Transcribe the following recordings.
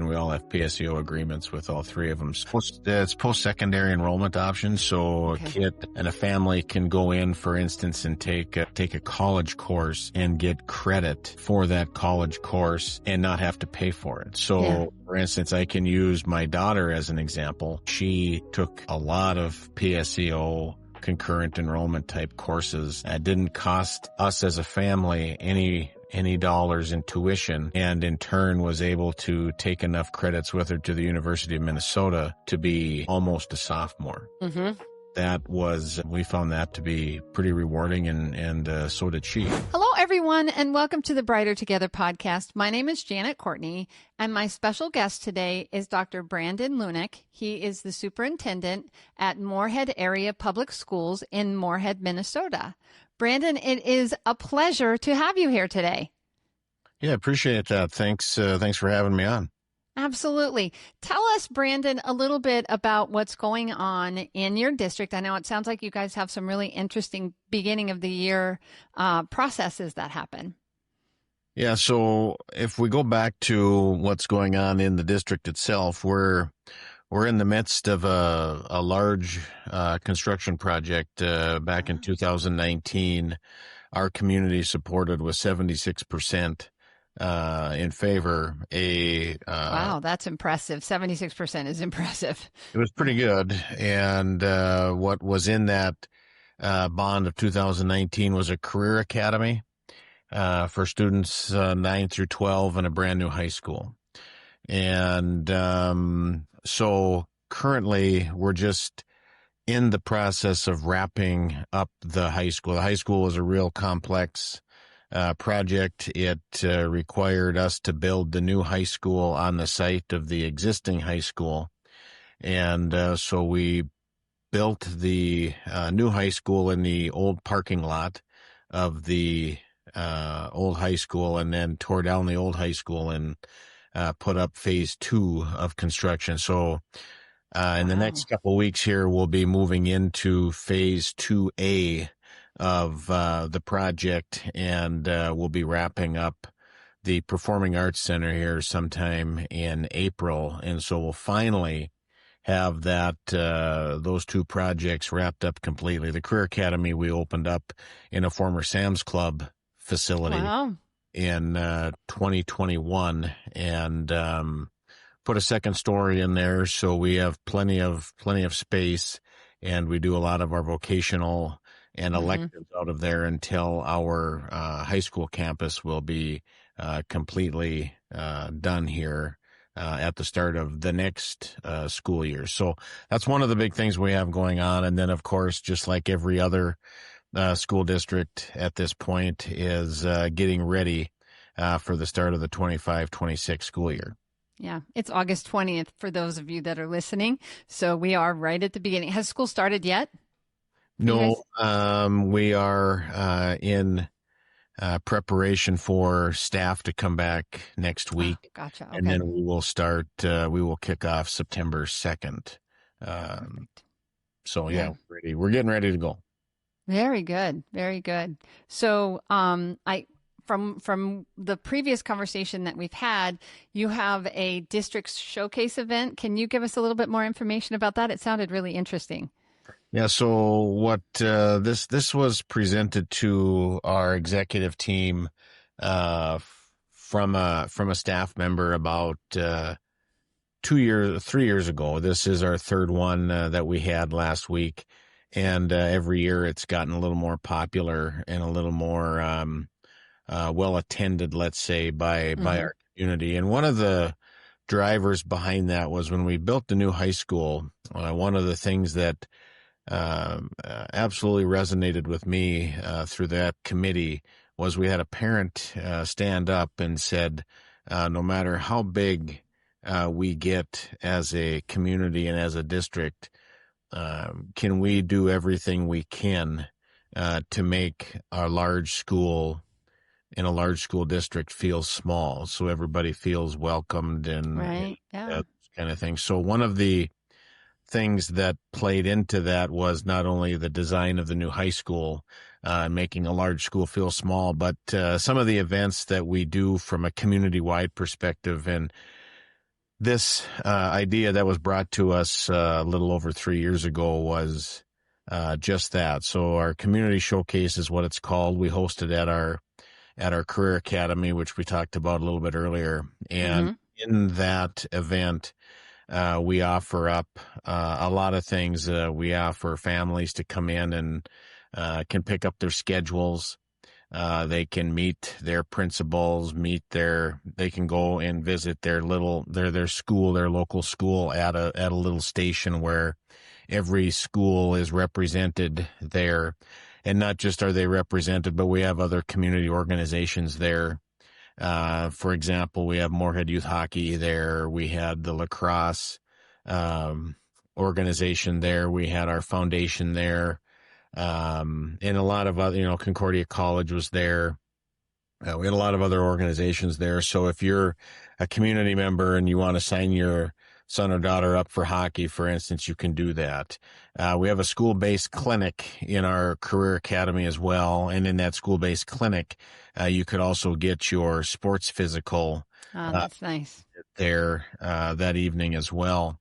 and we all have PSEO agreements with all three of them. So it's post-secondary enrollment option, so a kid and a family can go in, for instance, and take a college course and get credit for that college course and not have to pay for it. So, for instance, I can use my daughter as an example. She took a lot of PSEO concurrent enrollment type courses. It didn't cost us as a family any dollars in tuition, and in turn was able to take enough credits with her to the University of Minnesota to be almost a sophomore. Mm-hmm. We found that to be pretty rewarding, and so did she. Hello, everyone, and welcome to the Brighter Together podcast. My name is Janet Courtney, and my special guest today is Dr. Brandon Lunak. He is the superintendent at Moorhead Area Public Schools in Moorhead, Minnesota. Brandon, it is a pleasure to have you here today. Yeah, appreciate that. Thanks for having me on. Absolutely. Tell us, Brandon, a little bit about what's going on in your district. I know it sounds like you guys have some really interesting beginning of the year processes that happen. Yeah, so if we go back to what's going on in the district itself, we're in the midst of a large construction project back in 2019. Our community supported with 76% in favor. Wow, that's impressive. 76% is impressive. It was pretty good. And what was in that bond of 2019 was a career academy for students 9 through 12 in a brand new high school. And so currently we're just in the process of wrapping up the high school. The high school was a real complex project. It required us to build the new high school on the site of the existing high school. And so we built the new high school in the old parking lot of the old high school, and then tore down the old high school and put up phase 2 of construction. So in the next couple of weeks here, we'll be moving into phase 2A of the project, and we'll be wrapping up the Performing Arts Center here sometime in April. And so we'll finally have that those two projects wrapped up completely. The Career Academy we opened up in a former Sam's Club facility in 2021, and put a second story in there, so we have plenty of space, and we do a lot of our vocational and electives out of there until our high school campus will be completely done here at the start of the next school year. So that's one of the big things we have going on. And then, of course, just like every other school district at this point, is getting ready for the start of the 25-26 school year. Yeah, it's August 20th for those of you that are listening. So we are right at the beginning. Has school started yet? No, we are in preparation for staff to come back next week. Oh, gotcha. Okay. And then we will kick off September 2nd. So yeah, we're getting ready to go. Very good. Very good. So, from the previous conversation that we've had, you have a district showcase event. Can you give us a little bit more information about that? It sounded really interesting. Yeah. So what, this was presented to our executive team, from a staff member about, 3 years ago. This is our third one, that we had last week. And, every year it's gotten a little more popular and a little more, well attended, let's say, by our community. And one of the drivers behind that was when we built the new high school. One of the things that absolutely resonated with me through that committee was we had a parent stand up and said, no matter how big we get as a community and as a district, can we do everything we can to make our large school in a large school district feel small, so everybody feels welcomed and that kind of thing. So one of the things that played into that was not only the design of the new high school, making a large school feel small, but some of the events that we do from a community-wide perspective. And this idea that was brought to us a little over 3 years ago was just that. So our community showcase is what it's called. We hosted at our career academy, which we talked about a little bit earlier. And Mm-hmm. in that event, we offer up a lot of things. We offer families to come in and can pick up their schedules. They can meet their principals, they can go and visit their school, their local school at a little station where every school is represented there. And not just are they represented, but we have other community organizations there. For example, we have Moorhead Youth Hockey there. We had the lacrosse, um, organization there. We had our foundation there. And a lot of other, Concordia College was there. We had a lot of other organizations there. So if you're a community member and you want to sign your son or daughter up for hockey, for instance, you can do that. We have a school-based clinic in our career academy as well. And in that school-based clinic, you could also get your sports physical Oh, uh, that's nice. there that evening as well.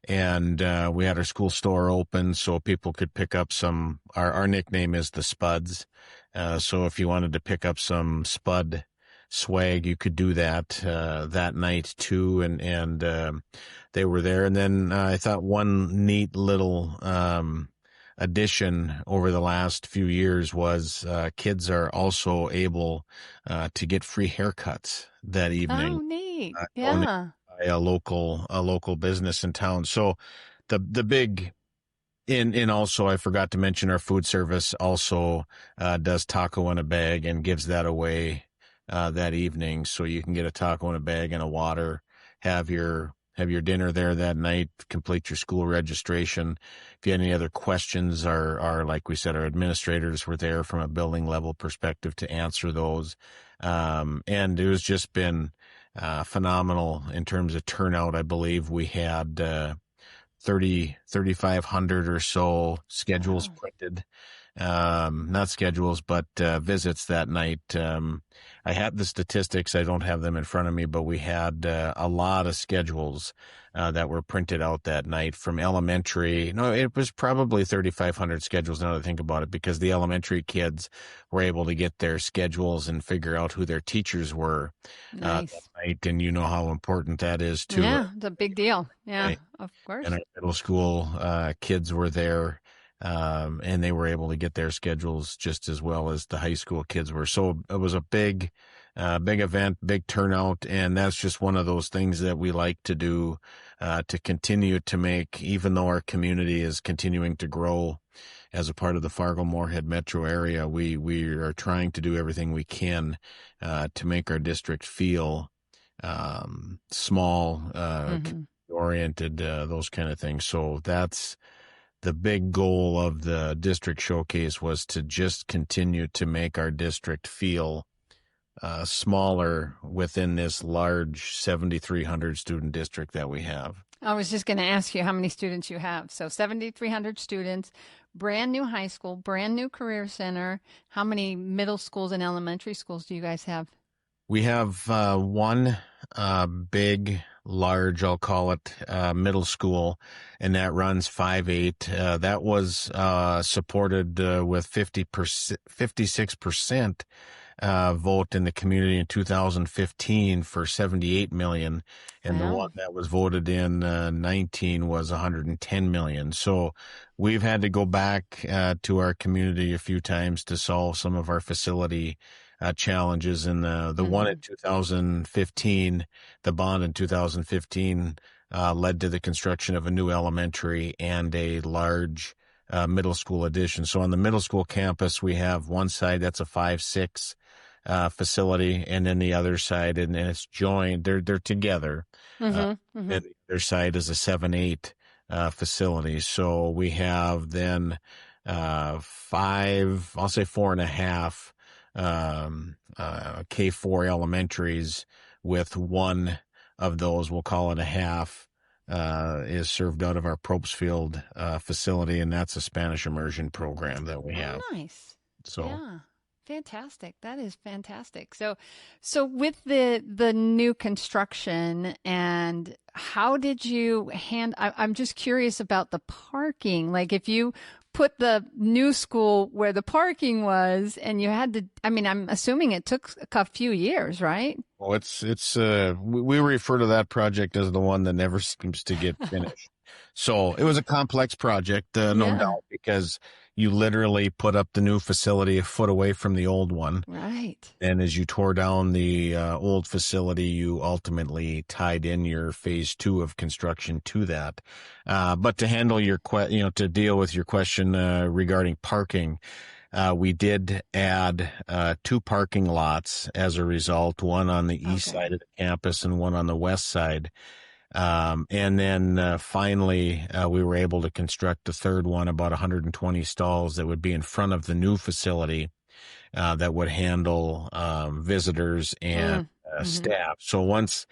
And we had our school store open so people could pick up our nickname is the Spuds. So if you wanted to pick up some Spud swag, you could do that that night too. And they were there. And then I thought one neat little addition over the last few years was kids are also able to get free haircuts that Oh, evening, neat. donated Yeah. by a local business in town. So the big and also I forgot to mention our food service also does taco in a bag and gives that away that evening. So you can get a taco in a bag and a water, have your dinner there that night, complete your school registration. If you had any other questions, our like we said, our administrators were there from a building level perspective to answer those. And it was just been phenomenal in terms of turnout. I believe we had 3,500 or so schedules Wow. printed. Not schedules, but visits that night. I had the statistics. I don't have them in front of me, but we had a lot of schedules that were printed out that night from elementary. No, it was probably 3,500 schedules now that I think about it, because the elementary kids were able to get their schedules and figure out who their teachers were that Nice. night. And you know how important that is to Yeah, it's a big deal. Yeah, right? of And course. our middle school kids were there, and they were able to get their schedules just as well as the high school kids were. So it was a big event, big turnout, and that's just one of those things that we like to do to continue to make, even though our community is continuing to grow as a part of the Fargo-Moorhead metro area, we are trying to do everything we can to make our district feel small, Hmm. oriented, those kind of things. So that's the big goal of the district showcase, was to just continue to make our district feel smaller within this large 7,300 student district that we have. I was just going to ask you how many students you have. So 7,300 students, brand new high school, brand new career center. How many middle schools and elementary schools do you guys have? We have one big, large, I'll call it, middle school, and that runs 5-8. That was supported with 56% vote in the community in 2015 for 78 million, and the one Wow. that was voted in 19 was 110 million. So we've had to go back to our community a few times to solve some of our facility challenges. And the one in Hmm. 2015, the bond in 2015 led to the construction of a new elementary and a large middle school addition. So on the middle school campus, we have one side that's a 5-6 facility, and then the other side, and it's joined. They're together. Uh, Hmm. Hmm. and the other side is a 7-8 facility. So we have then five, I'll say 4.5 K4 elementaries, with one of those, we'll call it a half, is served out of our Probstfield facility, and that's a Spanish immersion program that we Oh, have. nice. So Yeah. Fantastic. That is fantastic. So with the new construction, and how did you I'm just curious about the parking. Like if you put the new school where the parking was and you had to, I mean, I'm assuming it took a few years, right? Well, we refer to that project as the one that never seems to get finished. So it was a complex project, no Yeah, doubt, because you literally put up the new facility a foot away from the old one. right. And as you tore down the old facility, you ultimately tied in your phase two of construction to that. But to handle to deal with your question regarding parking, we did add two parking lots as a result, one on the east Okay. side of the campus and one on the west side. And then finally, we were able to construct a third one, about 120 stalls that would be in front of the new facility that would handle visitors and Mm. Hmm. staff. So once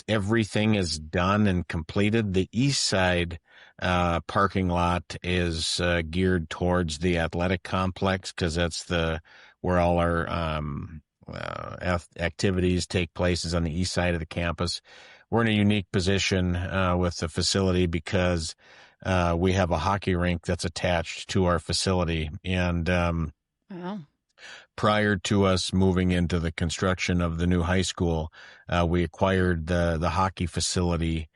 everything is done and completed, the east side parking lot is geared towards the athletic complex because that's the where all our activities take place is on the east side of the campus. We're in a unique position with the facility because we have a hockey rink that's attached to our facility, and Wow. prior to us moving into the construction of the new high school, we acquired the hockey facility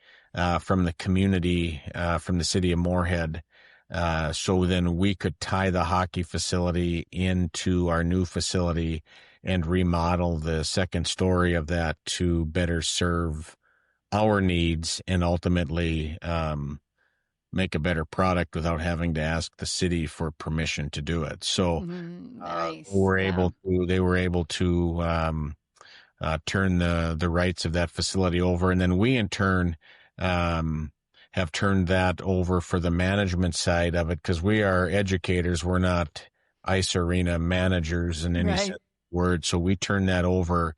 from the community, from the city of Moorhead. So then we could tie the hockey facility into our new facility and remodel the second story of that to better serve our needs and ultimately make a better product without having to ask the city for permission to do it. So Mm, nice. Yeah. they were able to turn the rights of that facility over, and then we in turn um, have turned that over for the management side of it because we are educators. We're not ice arena managers in any sense Right. of the word. So we turn that over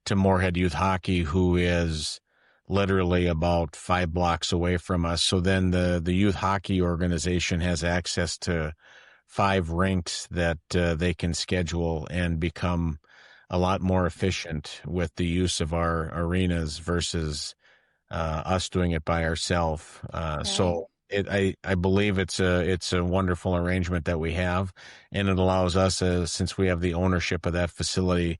to Moorhead Youth Hockey, who is literally about 5 blocks away from us. So then the youth hockey organization has access to 5 rinks that they can schedule and become a lot more efficient with the use of our arenas versus us doing it by ourselves. Right. I believe it's a wonderful arrangement that we have, and it allows us, since we have the ownership of that facility,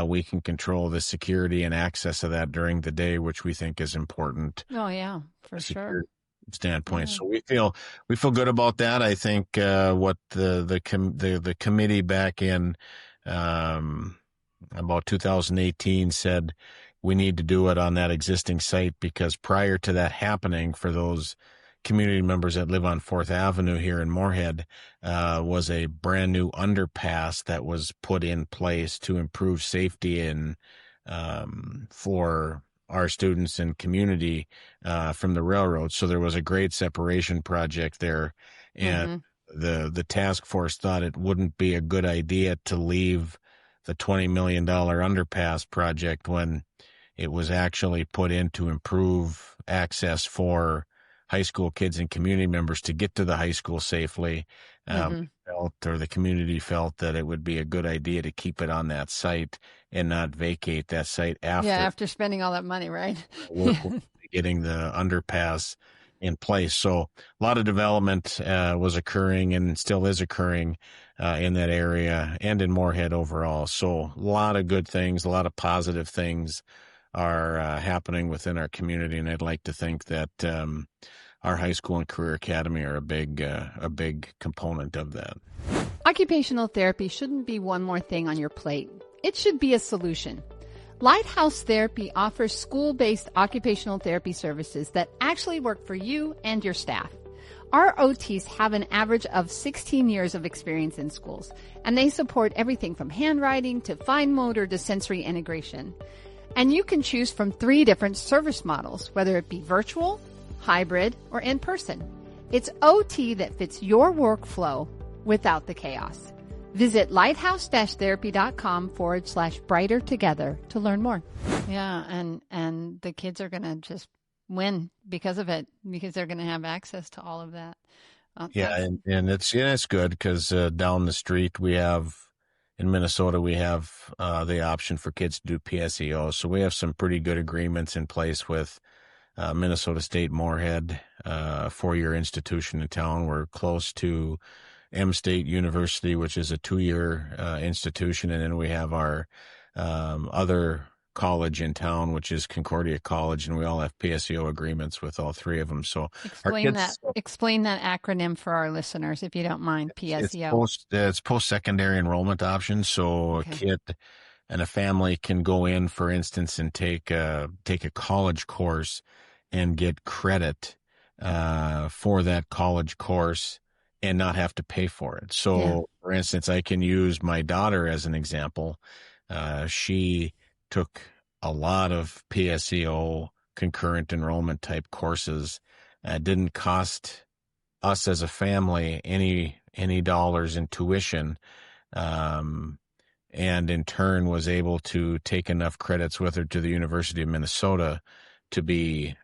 we can control the security and access of that during the day, which we think is important Oh, yeah, for a sure. security standpoint. Yeah. So we feel good about that. I think what the committee back in um, about 2018 said we need to do it on that existing site because prior to that happening, for those community members that live on Fourth Avenue here in Moorhead, was a brand new underpass that was put in place to improve safety and for our students and community from the railroad. So there was a grade separation project there, and Mm-hmm. the task force thought it wouldn't be a good idea to leave the $20 million underpass project when it was actually put in to improve access for high school kids and community members to get to the high school safely. Mm-hmm. The community felt that it would be a good idea to keep it on that site and not vacate that site Yeah, after after spending all that money, right? work with getting the underpass in place. So a lot of development was occurring and still is occurring in that area and in Moorhead overall. So a lot of good things, a lot of positive things are happening within our community, and I'd like to think that our high school and career academy are a big component of that. Occupational therapy shouldn't be one more thing on your plate. It should be a solution. Lighthouse Therapy offers school-based occupational therapy services that actually work for you and your staff. Our OTs have an average of 16 years of experience in schools, and they support everything from handwriting to fine motor to sensory integration. And you can choose from 3 different service models, whether it be virtual, hybrid, or in person. It's OT that fits your workflow without the chaos. Visit lighthouse-therapy.com/brighter together to learn more. Yeah, and the kids are going to just win because of it, because they're going to have access to all of that. Yeah, That's and it's good because down the street we have in Minnesota, we have the option for kids to do PSEO. So we have some pretty good agreements in place with Minnesota State Moorhead, a four-year institution in town. We're close to M State University, which is a two-year institution, and then we have our other college in town, which is Concordia College, and we all have PSEO agreements with all three of them. So our Explain that. kids, Explain that acronym for our listeners, if you don't mind. PSEO. it's post-secondary enrollment option. So a Okay. kid and a family can go in, for instance, and take a college course and get credit for that college course and not have to pay for it. Yeah. So, for instance, I can use my daughter as an example. She took a lot of PSEO concurrent enrollment type courses. Didn't cost us as a family any dollars in tuition. Um, and in turn was able to take enough credits with her to the University of Minnesota to be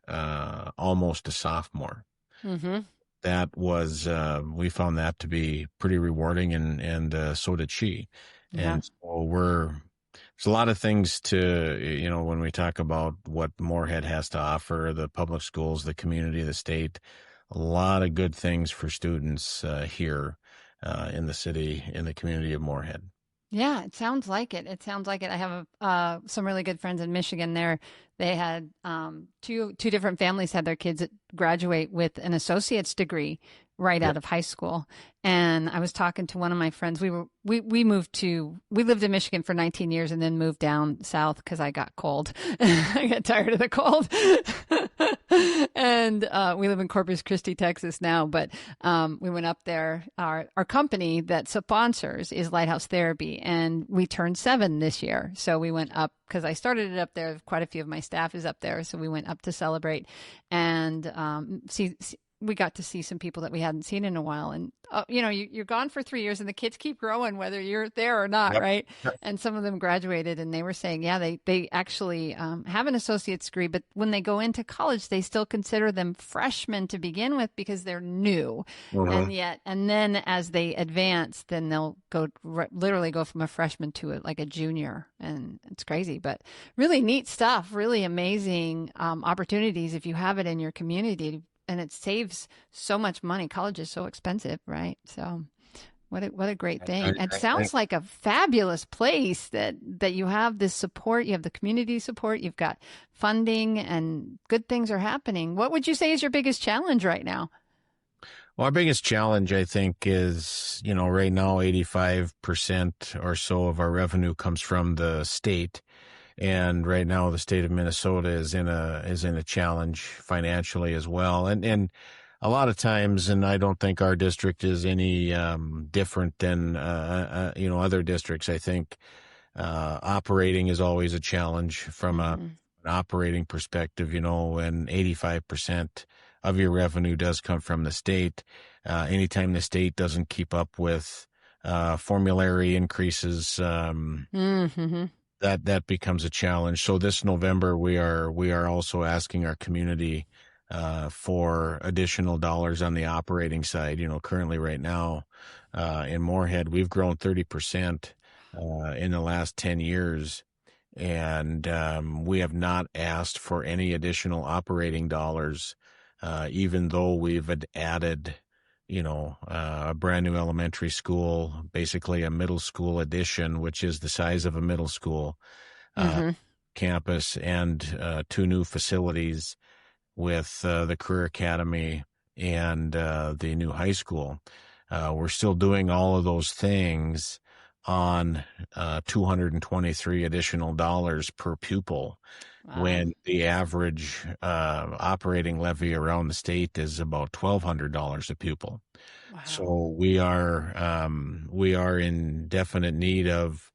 almost a sophomore. Mm-hmm. That was we found that to be pretty rewarding, and so did she. Yeah. And so there's a lot of things to, when we talk about what Moorhead has to offer, the public schools, the community, the state, a lot of good things for students here in the city, in the community of Moorhead. Yeah, it sounds like it. It sounds like it. I have some really good friends in Michigan. There, they had two different families had their kids graduate with an associate's degree right Yeah. out of high school. And I was talking to one of my friends. We lived in Michigan for 19 years and then moved down south because I got cold. I got tired of the cold. And we live in Corpus Christi, Texas now, but we went up there. Our company that sponsors is Lighthouse Therapy, and we turned 7 this year. So we went up because I started it up there. Quite a few of my staff is up there, so we went up to celebrate and we got to see some people that we hadn't seen in a while. And, you're gone for 3 years and the kids keep growing, whether you're there or not. Yep. Right. Yep. And some of them graduated and they were saying, yeah, they actually have an associate's degree, but when they go into college, they still consider them freshmen to begin with because they're new. Mhm. And then as they advance, then they'll literally go from a freshman to like a junior. And it's crazy, but really neat stuff, really amazing opportunities if you have it in your community. And it saves so much money. College is so expensive, right? So what a great thing. It sounds like a fabulous place that you have this support, you have the community support, you've got funding, and good things are happening. What would you say is your biggest challenge right now? Well, our biggest challenge, I think, is, right now, 85% or so of our revenue comes from the state. And right now, the state of Minnesota is in a challenge financially as well. And a lot of times, and I don't think our district is any different than other districts. I think operating is always a challenge from Mm-hmm. an operating perspective. And 85% of your revenue does come from the state. Anytime the state doesn't keep up with formulary increases, Mm-hmm. that becomes a challenge. So this November, we are also asking our community for additional dollars on the operating side. Currently right now in Moorhead, we've grown 30% in the last 10 years. And we have not asked for any additional operating dollars, even though we've added, a brand new elementary school, basically a middle school addition, which is the size of a middle school Mm-hmm. campus, and two new facilities with the Career Academy and the new high school. We're still doing all of those things on $223 additional dollars per pupil, Wow. when the average operating levy around the state is about $1,200 a pupil. Wow. So we are in definite need of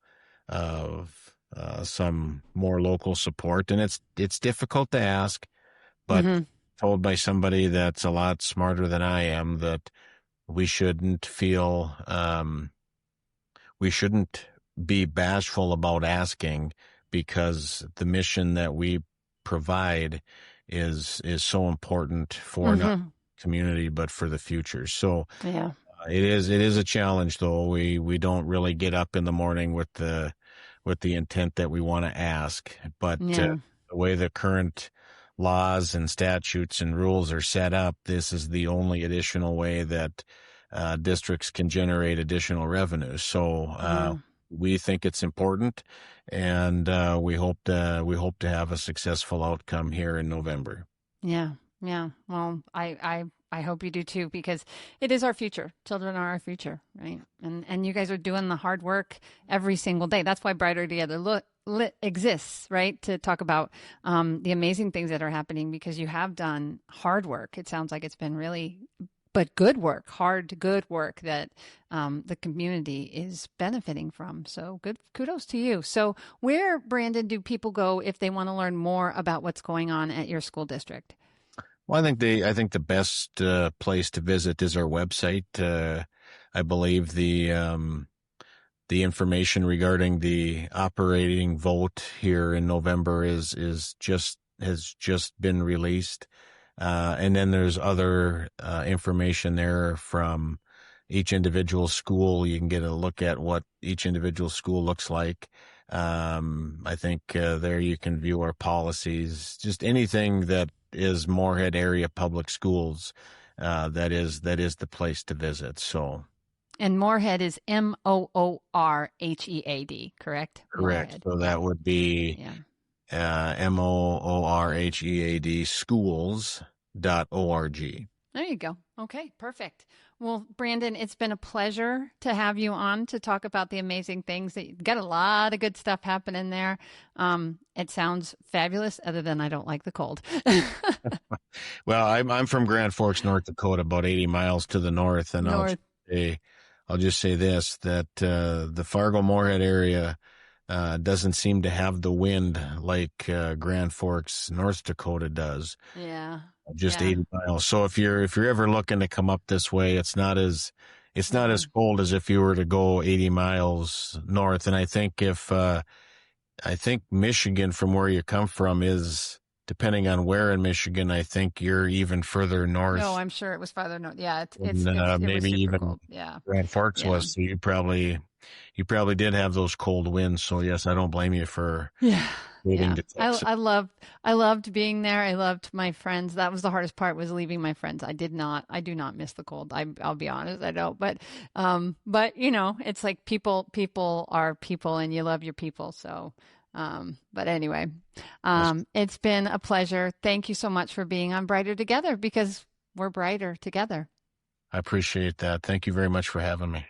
some more local support, and it's difficult to ask, but Mm-hmm. told by somebody that's a lot smarter than I am that we shouldn't feel we shouldn't be bashful about asking, because the mission that we provide is so important for not Mm-hmm. community but for the future. So Yeah. It is a challenge though. We don't really get up in the morning with the intent that we want to ask, but Yeah. the way the current laws and statutes and rules are set up, this is the only additional way that districts can generate additional revenue. So Yeah. we think it's important, and we hope to have a successful outcome here in November. Yeah. Yeah. Well, I hope you do too, because it is our future. Children are our future, right? And you guys are doing the hard work every single day. That's why Brighter Together exists, right? To talk about the amazing things that are happening, because you have done hard work. It sounds like it's been really, but good work, hard, good work that the community is benefiting from. So good, kudos to you. So where, Brandon, do people go if they want to learn more about what's going on at your school district? Well, I think the best place to visit is our website. I believe the information regarding the operating vote here in November is just has just been released, and then there's other information there from each individual school. You can get a look at what each individual school looks like. I think there you can view our policies, just anything that is Moorhead area public schools. That is the place to visit. So And Moorhead is Moorhead, correct? correct. Moorhead. So Yeah. that would be Yeah. Moorhead schools.org. There you go. Okay, perfect. Well, Brandon, it's been a pleasure to have you on to talk about the amazing things that you got a lot of good stuff happening there. It sounds fabulous, other than I don't like the cold. Well, I'm from Grand Forks, North Dakota, about 80 miles to the north, and North. I'll just say this, that the Fargo Moorhead area doesn't seem to have the wind like Grand Forks, North Dakota does. Yeah. Just Yeah. 80 miles. So if you're ever looking to come up this way, it's not as Yeah. cold as if you were to go 80 miles north. And I think Michigan, from where you come from, is, depending on where in Michigan, I think you're even further No, north I'm sure it was farther north. Yeah, than it was maybe super even cold. Yeah. Grand Forks Yeah. was. So you probably did have those cold winds. So yes, I don't blame you for Yeah. moving Yeah. to Texas. I loved being there. I loved my friends. That was the hardest part, was leaving my friends. I do not miss the cold. I'll be honest, I don't. But it's like people are people, and you love your people. So, but anyway, Yes, it's been a pleasure. Thank you so much for being on Brighter Together, because we're brighter together. I appreciate that. Thank you very much for having me.